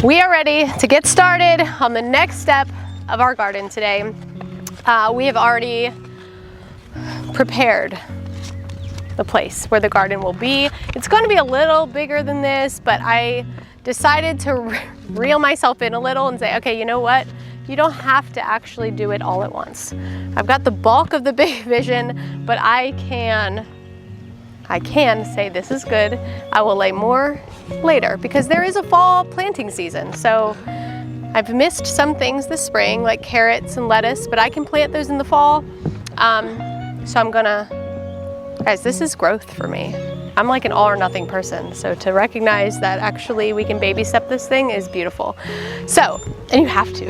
We are ready to get started on the next step of our garden today. We have already prepared the place where the garden will be. It's going to be a little bigger than this, but I decided to reel myself in a little and say, okay, you know what? You don't have to actually do it all at once. I've got the bulk of the big vision, but I can say this is good. I will lay more later because there is a fall planting season. So I've missed some things this spring, like carrots and lettuce, but I can plant those in the fall. So I'm gonna, guys, this is growth for me. I'm like an all or nothing person. So to recognize that actually we can baby step this thing is beautiful. So, and you have to.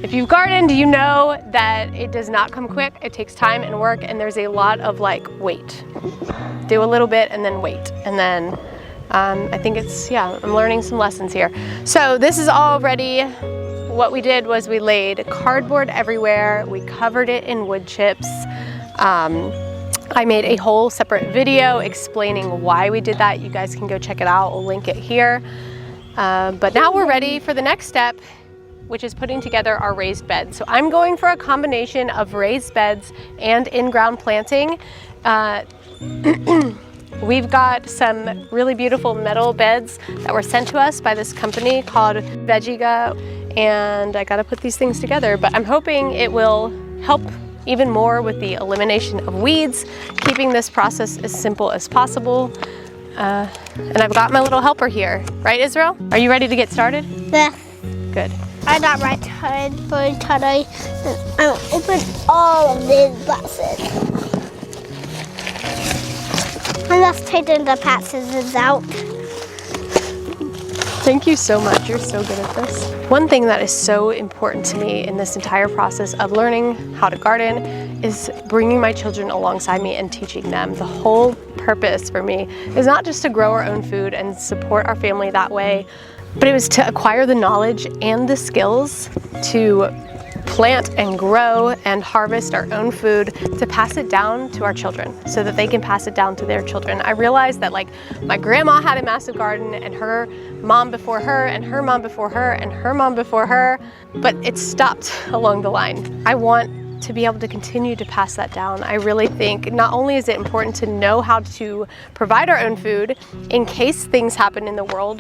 If you've gardened, you know that it does not come quick. It takes time and work, and there's a lot of like, wait. Do a little bit and then wait. And then I think it's, yeah, I'm learning some lessons here. So this is all ready. What we did was we laid cardboard everywhere. We covered it in wood chips. I made a whole separate video explaining why we did that. You guys can go check it out. I'll link it here. But now we're ready for the next step, which is putting together our raised beds. So I'm going for a combination of raised beds and in-ground planting. We've got some really beautiful metal beds that were sent to us by this company called Vegega, and I gotta put these things together, but I'm hoping it will help even more with the elimination of weeds, keeping this process as simple as possible. And I've got my little helper here, right, Israel? Are you ready to get started? Yes. Good. I got my time for today, and I'll open all of these boxes. I'm just taking the patches out. Thank you so much. You're so good at this. One thing that is so important to me in this entire process of learning how to garden is bringing my children alongside me and teaching them. The whole purpose for me is not just to grow our own food and support our family that way, but it was to acquire the knowledge and the skills to plant and grow and harvest our own food, to pass it down to our children so that they can pass it down to their children. I realized that like my grandma had a massive garden, and her mom before her and her mom before her and her mom before her, but it stopped along the line. I want to be able to continue to pass that down. I really think not only is it important to know how to provide our own food in case things happen in the world.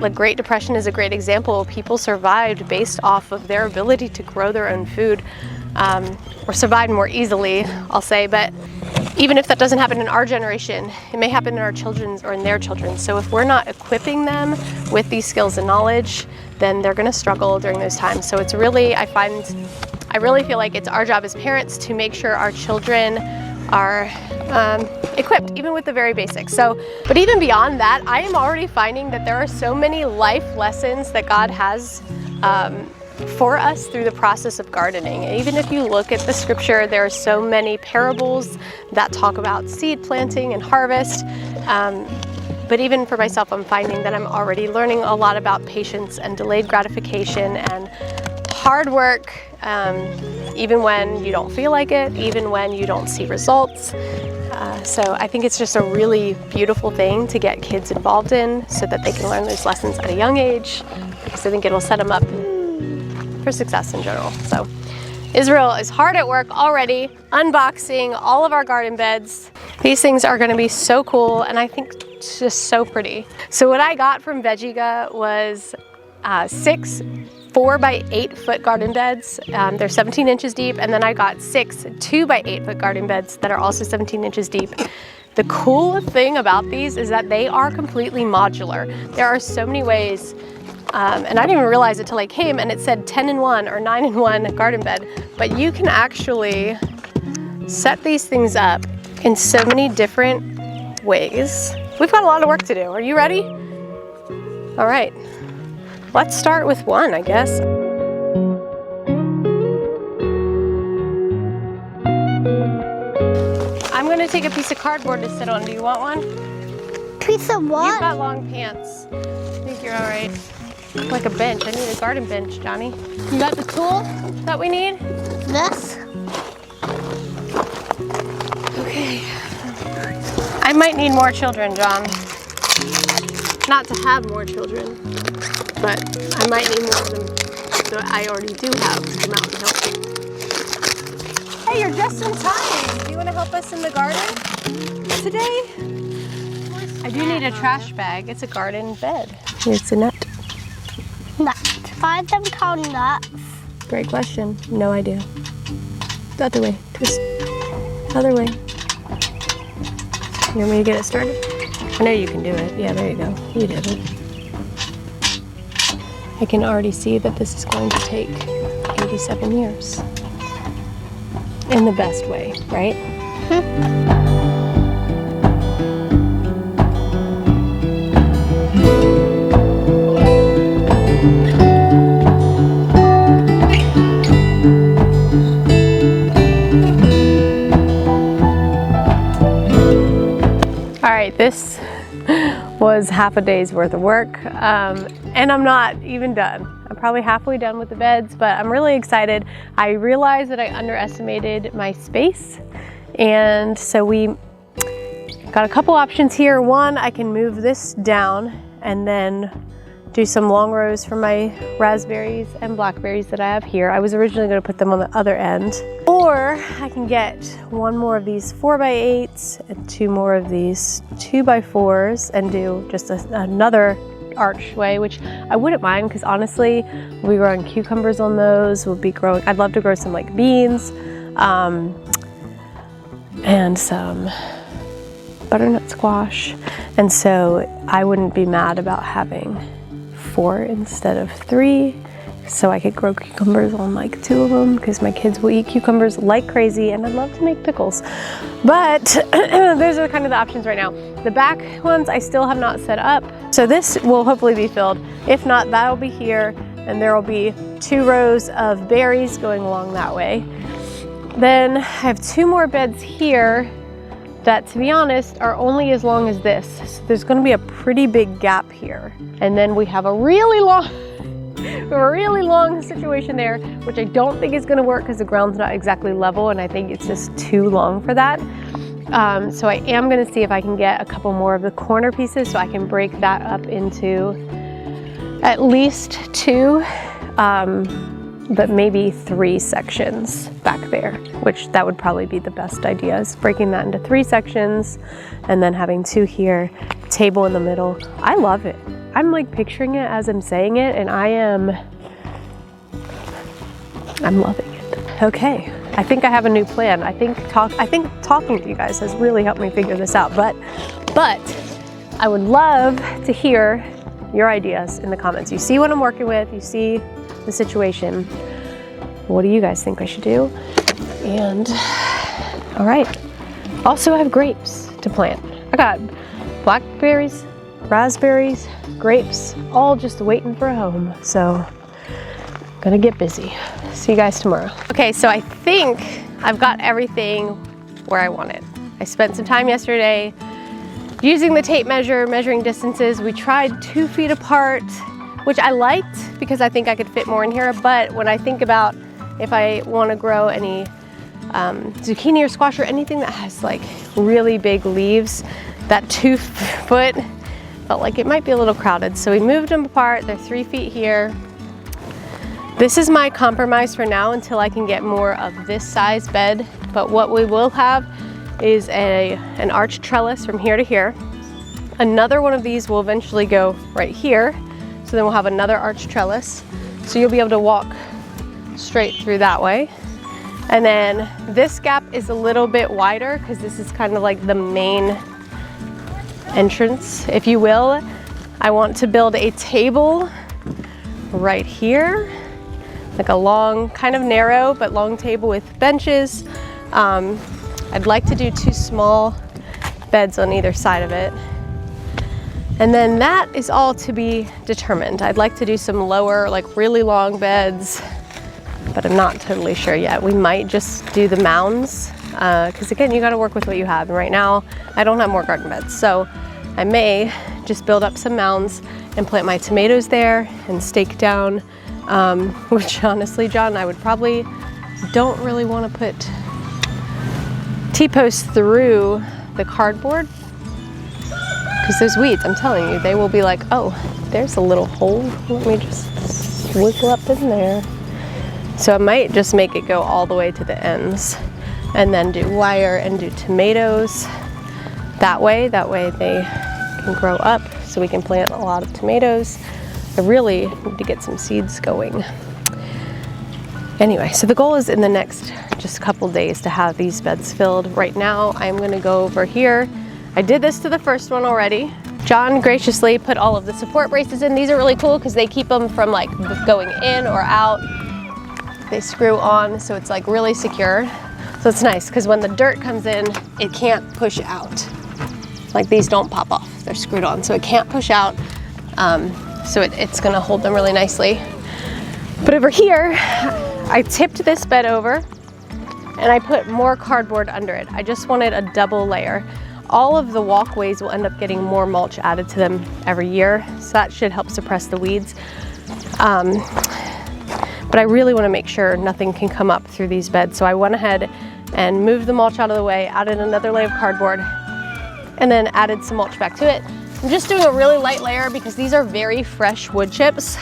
The Great Depression is a great example. People survived based off of their ability to grow their own food, or survived more easily, I'll say, but even if that doesn't happen in our generation, it may happen in our children's or in their children's. So if we're not equipping them with these skills and knowledge, then they're gonna struggle during those times. So it's really, I really feel like it's our job as parents to make sure our children are equipped, even with the very basics. So, but even beyond that, I am already finding that there are so many life lessons that God has for us through the process of gardening. Even if you look at the scripture, there are so many parables that talk about seed planting and harvest. But even for myself, I'm finding that I'm already learning a lot about patience and delayed gratification and hard work, even when you don't feel like it, even when you don't see results. So I think it's just a really beautiful thing to get kids involved in so that they can learn those lessons at a young age, because I think it'll set them up for success in general. So Israel is hard at work already, unboxing all of our garden beds. These things are gonna be so cool, and I think it's just so pretty. So what I got from Vegega was 6 4-by-8 foot garden beds. They're 17 inches deep, and then I got 6 2-by-8 foot garden beds that are also 17 inches deep. The cool thing about these is that they are completely modular. There are so many ways, and I didn't even realize it till I came and it said 10-in-1 or 9-in-1 garden bed, but you can actually set these things up in so many different ways. We've got a lot of work to do. Are you ready? All right. Let's start with one, I guess. I'm gonna take a piece of cardboard to sit on. Do you want one? Piece of what? You've got long pants. I think you're all right. Like a bench. I need a garden bench, Johnny. You got the tool that we need? This? Okay. I might need more children, John. Not to have more children. but I might need more of them that I already do have to come out and help. Hey, you're just in time. Do you want to help us in the garden today? I do need a trash bag. It's a garden bed. Here's a nut. Nuts. Why them called nuts? Great question. No idea. The other way. Twist. Other way. You want me to get it started? I know you can do it. Yeah, there you go. You did it. I can already see that this is going to take 87 years. In the best way, right? All right, this was half a day's worth of work, and I'm not even done. I'm probably halfway done with the beds, but I'm really excited. I realized that I underestimated my space, and so we got a couple options here. One, I can move this down and then do some long rows for my raspberries and blackberries that I have here. I was originally going to put them on the other end. Or I can get one more of these 4x8s and two more of these 2x4s and do just another archway, which I wouldn't mind because honestly, we'll be growing cucumbers on those. We'll be growing, I'd love to grow some like beans and some butternut squash. And so I wouldn't be mad about having 4 instead of 3, so I could grow cucumbers on like 2 of them because my kids will eat cucumbers like crazy and I'd love to make pickles. But those are kind of the options right now. The back ones I still have not set up, so this will hopefully be filled. If not, that'll be here, and there will be 2 rows of berries going along that way. Then I have 2 more beds here that, to be honest, are only as long as this. So there's going to be a pretty big gap here. And then we have a really long situation there, which I don't think is going to work because the ground's not exactly level, and I think it's just too long for that. So I am going to see if I can get a couple more of the corner pieces so I can break that up into at least 2, but maybe 3 sections back there, which that would probably be the best idea, is breaking that into 3 sections and then having 2 here, table in the middle. I love it. I'm like picturing it as I'm saying it, and I'm loving it. Okay, I think I have a new plan. I think talking to you guys has really helped me figure this out, but I would love to hear your ideas in the comments. You see what I'm working with, you see the situation. What do you guys think I should do? And all right, also I have grapes to plant. I got blackberries, raspberries, grapes, all just waiting for a home. So gonna get busy. See you guys tomorrow. Okay, so I think I've got everything where I want it. I spent some time yesterday using the tape measure, measuring distances. We tried 2 feet apart, which I liked because I think I could fit more in here. But when I think about if I want to grow any zucchini or squash or anything that has like really big leaves, that 2 foot felt like it might be a little crowded. So we moved them apart. They're 3 feet here. This is my compromise for now until I can get more of this size bed. But what we will have is an arch trellis from here to here. Another one of these will eventually go right here. So then we'll have another arch trellis. So you'll be able to walk straight through that way. And then this gap is a little bit wider because this is kind of like the main entrance, if you will. I want to build a table right here, like a long, kind of narrow, but long table with benches. I'd like to do 2 small beds on either side of it. And then that is all to be determined. I'd like to do some lower, like really long beds, but I'm not totally sure yet. We might just do the mounds, because again, you gotta work with what you have. And right now, I don't have more garden beds. So I may just build up some mounds and plant my tomatoes there and stake down, which honestly, John, I would probably don't really wanna put T-posts through the cardboard. Because those weeds, I'm telling you, they will be like, oh, there's a little hole. Let me just wiggle up in there. So I might just make it go all the way to the ends and then do wire and do tomatoes that way they can grow up so we can plant a lot of tomatoes. I really need to get some seeds going. Anyway, so the goal is in the next just couple days to have these beds filled. Right now, I'm gonna go over here. I did this to the first one already. John graciously put all of the support braces in. These are really cool because they keep them from like going in or out. They screw on, so it's like really secure. So it's nice because when the dirt comes in, it can't push out. Like these don't pop off, they're screwed on, so it can't push out. So it's gonna hold them really nicely. But over here, I tipped this bed over and I put more cardboard under it. I just wanted a double layer. All of the walkways will end up getting more mulch added to them every year, so that should help suppress the weeds. But I really want to make sure nothing can come up through these beds. So I went ahead and moved the mulch out of the way, added another layer of cardboard, and then added some mulch back to it. I'm just doing a really light layer because these are very fresh wood chips.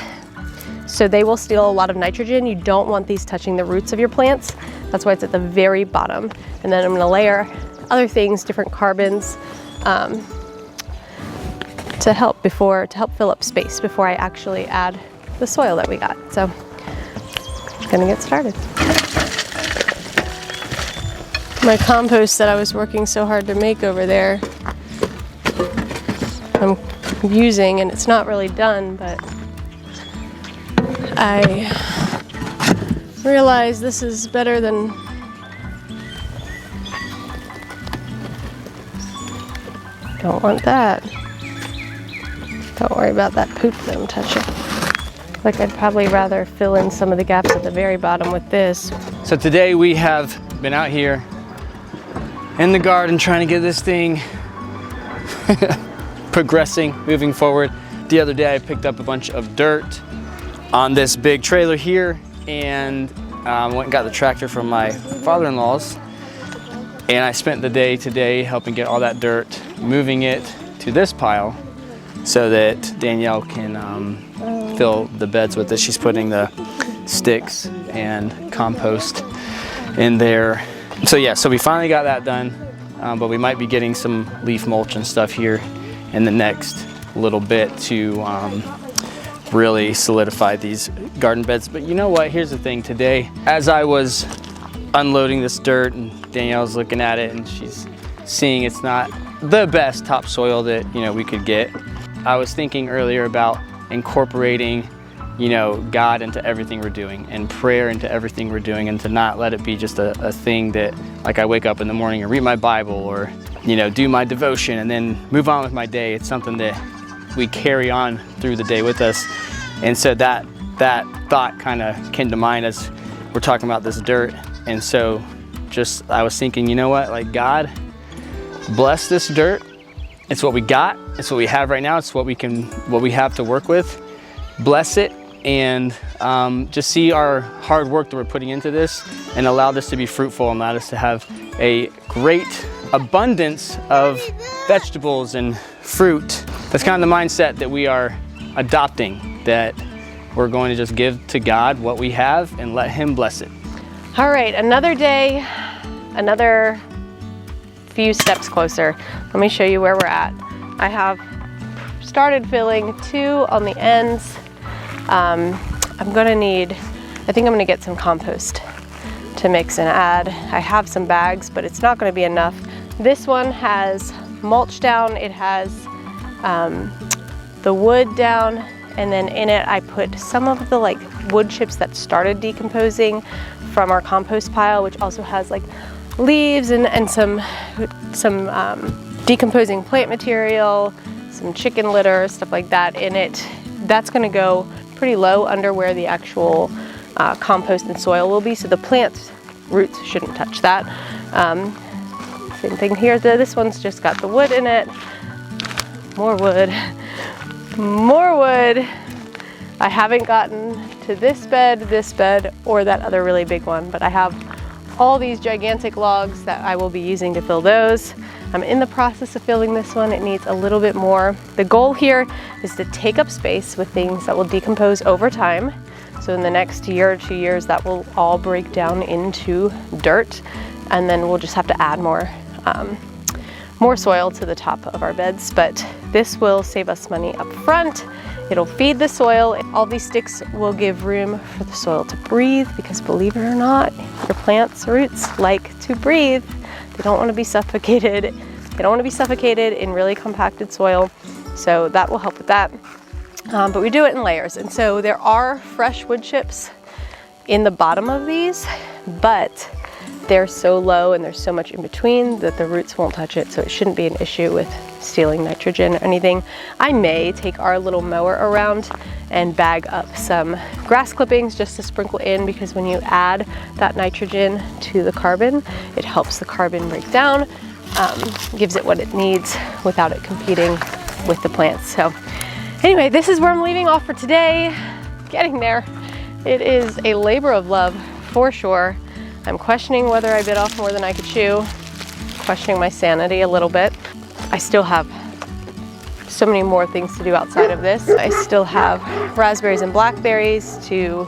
So they will steal a lot of nitrogen. You don't want these touching the roots of your plants. That's why it's at the very bottom. And then I'm gonna layer other things, different carbons, to help fill up space before I actually add the soil that we got. So gonna get started. My compost that I was working so hard to make over there, I'm using, and it's not really done, but I realize this is better than don't want that. Don't worry about that poop that I'm touching. Like I'd probably rather fill in some of the gaps at the very bottom with this. So today we have been out here in the garden trying to get this thing progressing, moving forward. The other day I picked up a bunch of dirt on this big trailer here and went and got the tractor from my father-in-law's, and I spent the day today helping get all that dirt, moving it to this pile so that Danielle can fill the beds with it. She's putting the sticks and compost in there. So yeah, so we finally got that done, but we might be getting some leaf mulch and stuff here in the next little bit to really solidify these garden beds. But you know what, here's the thing. Today, as I was unloading this dirt and Danielle's looking at it and she's seeing it's not the best topsoil that, you know, we could get, I was thinking earlier about incorporating, you know, God into everything we're doing and prayer into everything we're doing, and to not let it be just a thing that, like, I wake up in the morning and read my Bible or, you know, do my devotion and then move on with my day. It's something that we carry on through the day with us. And so that thought kind of came to mind as we're talking about this dirt. And so just, I was thinking, you know what, like, God, bless this dirt. It's what we got. It's what we have right now. It's what we have to work with. Bless it, and just see our hard work that we're putting into this, and allow this to be fruitful, and allow us to have a great abundance of vegetables and fruit. That's kind of the mindset that we are adopting, that we're going to just give to God what we have and let Him bless it. All right, another day, another few steps closer. Let me show you where we're at. I have started filling 2 on the ends. I think I'm gonna get some compost to mix and add. I have some bags, but it's not gonna be enough. This one has mulch down, it has the wood down, and then in it I put some of the like wood chips that started decomposing from our compost pile, which also has like leaves and some decomposing plant material, some chicken litter, stuff like that in it. That's gonna go pretty low under where the actual compost and soil will be, so the plant's roots shouldn't touch that. Same thing here, this one's just got the wood in it. More wood, more wood. I haven't gotten to this bed, or that other really big one, but I have all these gigantic logs that I will be using to fill those. I'm in the process of filling this one. It needs a little bit more. The goal here is to take up space with things that will decompose over time. So in the next year or 2 years, that will all break down into dirt, and then we'll just have to add more soil to the top of our beds. But this will save us money up front. It'll feed the soil. All these sticks will give room for the soil to breathe, because believe it or not, your plant's roots like to breathe. They don't want to be suffocated. They don't want to be suffocated in really compacted soil. So that will help with that. But we do it in layers. And so there are fresh wood chips in the bottom of these, but they're so low and there's so much in between that the roots won't touch it. So it shouldn't be an issue with stealing nitrogen or anything. I may take our little mower around and bag up some grass clippings just to sprinkle in, because when you add that nitrogen to the carbon, it helps the carbon break down, gives it what it needs without it competing with the plants. So anyway, this is where I'm leaving off for today. Getting there. It is a labor of love for sure. I'm questioning whether I bit off more than I could chew, questioning my sanity a little bit. I still have so many more things to do outside of this. I still have raspberries and blackberries to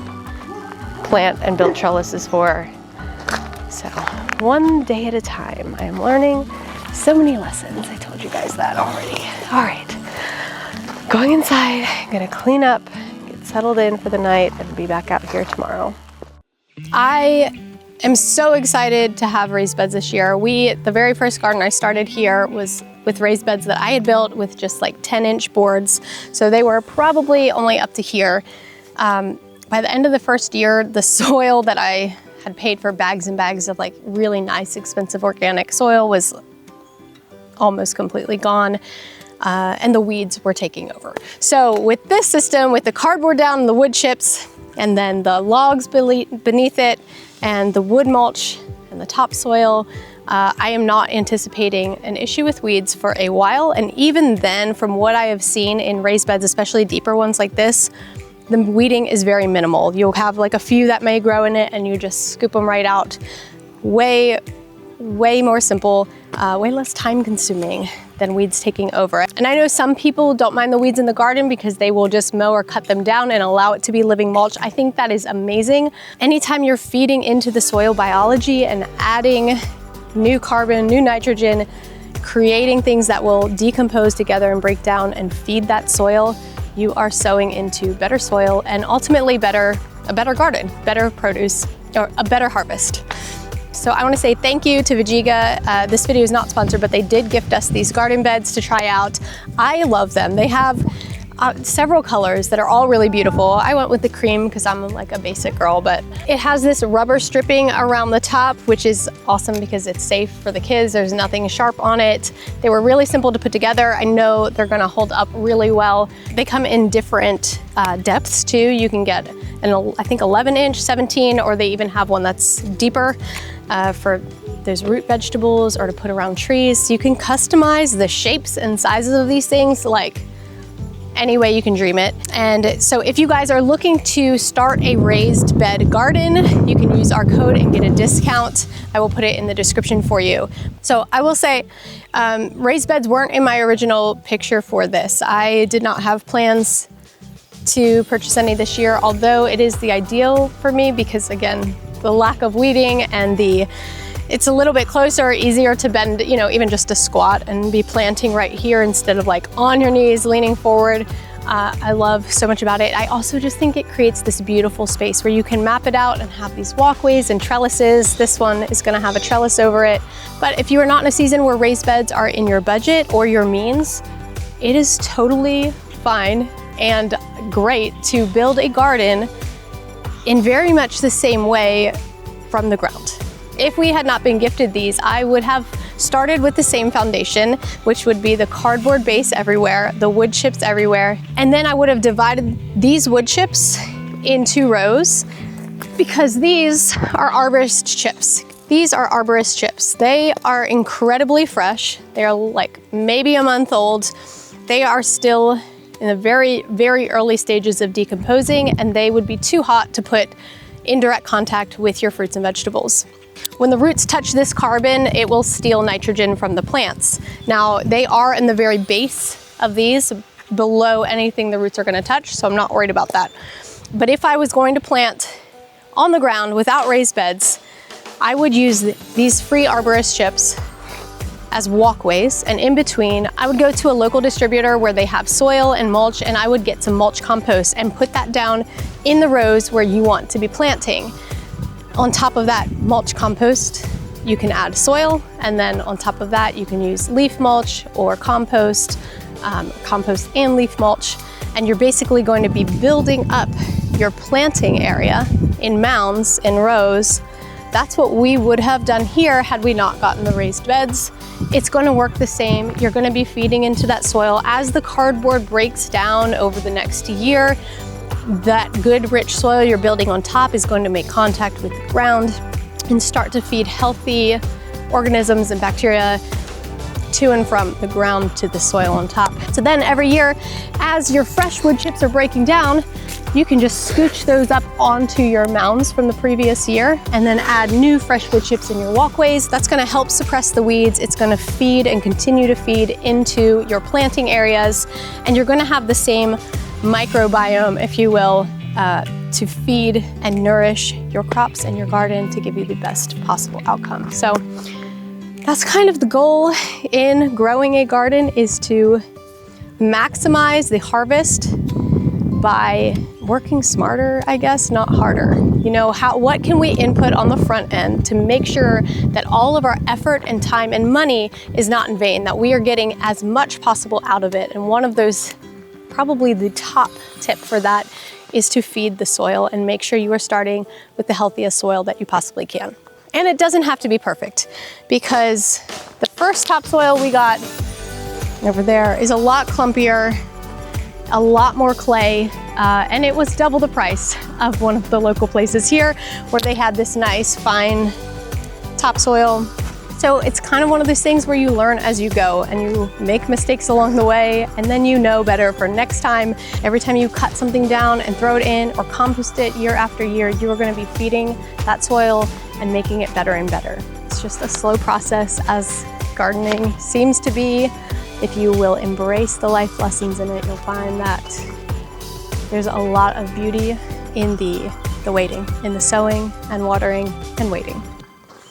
plant and build trellises for. So one day at a time. I am learning so many lessons. I told you guys that already. All right, going inside, I'm gonna clean up, get settled in for the night, and be back out here tomorrow. I'm so excited to have raised beds this year. The very first garden I started here was with raised beds that I had built with just like 10-inch boards. So they were probably only up to here. By the end of the first year, the soil that I had paid for bags and bags of like really nice, expensive organic soil was almost completely gone. And the weeds were taking over. So with this system, with the cardboard down and the wood chips, and then the logs beneath it, and the wood mulch and the topsoil, I am not anticipating an issue with weeds for a while. And even then, from what I have seen in raised beds, especially deeper ones like this, the weeding is very minimal. You'll have like a few that may grow in it and you just scoop them right out. Way more simple, way less time consuming than weeds taking over. And I know some people don't mind the weeds in the garden because they will just mow or cut them down and allow it to be living mulch. I think that is amazing. Anytime you're feeding into the soil biology and adding new carbon, new nitrogen, creating things that will decompose together and break down and feed that soil, you are sowing into better soil and ultimately a better garden, better produce, or a better harvest. So I want to say thank you to Vegega. This video is not sponsored, but they did gift us these garden beds to try out. I love them. They have several colors that are all really beautiful. I went with the cream because I'm like a basic girl, but it has this rubber stripping around the top, which is awesome because it's safe for the kids. There's nothing sharp on it. They were really simple to put together. I know they're gonna hold up really well. They come in different depths too. You can get an, I think 11-inch, 17, or they even have one that's deeper for those root vegetables or to put around trees. So you can customize the shapes and sizes of these things like any way you can dream it. And so if you guys are looking to start a raised bed garden, you can use our code and get a discount. I will put it in the description for you. So I will say, raised beds weren't in my original picture for this. I did not have plans to purchase any this year, although it is the ideal for me because again, the lack of weeding and it's a little bit closer, easier to bend, you know, even just to squat and be planting right here instead of like on your knees, leaning forward. I love so much about it. I also just think it creates this beautiful space where you can map it out and have these walkways and trellises. This one is gonna have a trellis over it. But if you are not in a season where raised beds are in your budget or your means, it is totally fine and great to build a garden in very much the same way from the ground. If we had not been gifted these, I would have started with the same foundation, which would be the cardboard base everywhere, the wood chips everywhere, and then I would have divided these wood chips in 2 rows because these are arborist chips. These are arborist chips. They are incredibly fresh. They're like maybe a month old. They are still in the very, very early stages of decomposing, and they would be too hot to put in direct contact with your fruits and vegetables. When the roots touch this carbon, it will steal nitrogen from the plants. Now, they are in the very base of these, below anything the roots are gonna touch, so I'm not worried about that. But if I was going to plant on the ground without raised beds, I would use these free arborist chips as walkways, and in between, I would go to a local distributor where they have soil and mulch, and I would get some mulch compost and put that down in the rows where you want to be planting. On top of that mulch compost, you can add soil, and then on top of that, you can use leaf mulch or compost, compost and leaf mulch, and you're basically going to be building up your planting area in mounds, in rows. That's what we would have done here had we not gotten the raised beds. It's going to work the same. You're going to be feeding into that soil. As the cardboard breaks down over the next year, that good rich soil you're building on top is going to make contact with the ground and start to feed healthy organisms and bacteria to and from the ground to the soil on top. So then every year, as your fresh wood chips are breaking down, you can just scooch those up onto your mounds from the previous year and then add new fresh wood chips in your walkways. That's gonna help suppress the weeds. It's gonna feed and continue to feed into your planting areas, and you're gonna have the same microbiome, if you will, to feed and nourish your crops and your garden to give you the best possible outcome. So that's kind of the goal in growing a garden, is to maximize the harvest by working smarter, I guess, not harder. You know, what can we input on the front end to make sure that all of our effort and time and money is not in vain, that we are getting as much possible out of it. And one of those, probably the top tip for that, is to feed the soil and make sure you are starting with the healthiest soil that you possibly can. And it doesn't have to be perfect, because the first topsoil we got over there is a lot clumpier, a lot more clay, and it was double the price of one of the local places here where they had this nice fine topsoil. So it's kind of one of those things where you learn as you go and you make mistakes along the way, and then you know better for next time. Every time you cut something down and throw it in or compost it year after year, you are going to be feeding that soil and making it better and better. It's just a slow process, as gardening seems to be. If you will embrace the life lessons in it, you'll find that there's a lot of beauty in the waiting, in the sowing and watering and waiting.